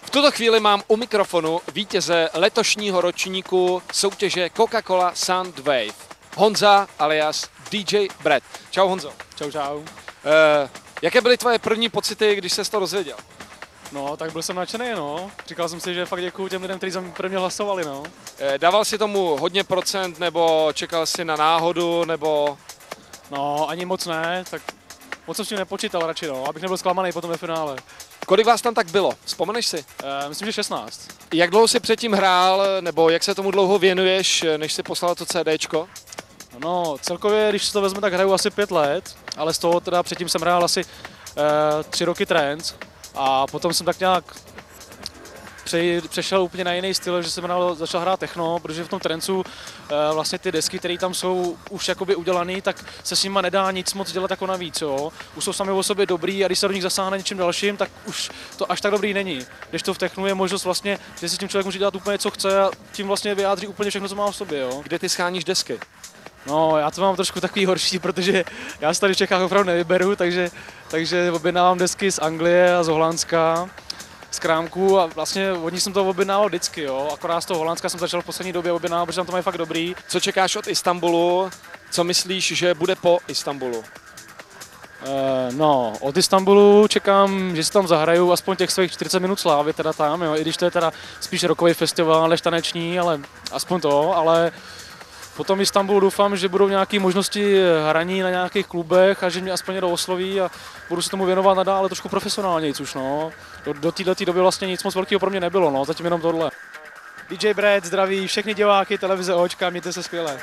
V tuto chvíli mám u mikrofonu vítěze letošního ročníku soutěže Coca-Cola Soundwave. Honza alias DJ Brad. Čau Honzo. Čau, čau. Jaké byly tvoje první pocity, když ses to dozvěděl? No, tak byl jsem nadšený, no. Říkal jsem si, že fakt děkuju těm lidem, kteří za mě pro mě hlasovali, no. Dával si tomu hodně procent, nebo čekal si na náhodu, nebo... No, ani moc ne, tak moc jsem s tím nepočítal radši, no, abych nebyl zklamaný potom ve finále. Kolik vás tam tak bylo? Vzpomeneš si? Myslím, že 16. Jak dlouho jsi předtím hrál, nebo jak se tomu dlouho věnuješ, než jsi poslal to CDčko? No, celkově, když si to vezme, tak hraju asi 5 let, ale z toho teda předtím jsem hrál asi 3 roky trance a potom jsem tak nějak přešel úplně na jiný styl, že jsem začal hrát techno, protože v tom trancu vlastně ty desky, které tam jsou už jakoby udělané, tak se s nima nedá nic moc dělat jako navíc, jo. Už jsou sami o sobě dobrý a když se do nich zasáhne něčím dalším, tak už to až tak dobrý není. Když to v technu je možnost vlastně, že si s tím člověk může dělat úplně co chce a tím vlastně vyjádří úplně všechno, co má v sobě, jo. Kde ty scháníš desky? No, já to mám trošku takový horší, protože já se tady v Čechách opravdu nevyberu, takže objednávám desky z Anglie a z Holandska, z krámku a vlastně od nich jsem to objednával vždycky, jo. Akorát z toho Holandska jsem začal v poslední době objednávat, protože tam to mají fakt dobrý. Co čekáš od Istanbulu? Co myslíš, že bude po Istanbulu? No, od Istanbulu čekám, že si tam zahraju aspoň těch svých 40 minut slávy teda tam, jo. I když to je teda spíš rockový festival než taneční, ale aspoň to, ale potom v Istanbulu doufám, že budou nějaké možnosti hraní na nějakých klubech a že mě aspoň někdo osloví a budu se tomu věnovat nadále trošku profesionálněji, což no. Do této doby vlastně nic moc velkého pro mě nebylo, no, zatím jenom tohle. DJ Brad zdraví všechny diváky televize Očka, mějte se skvěle.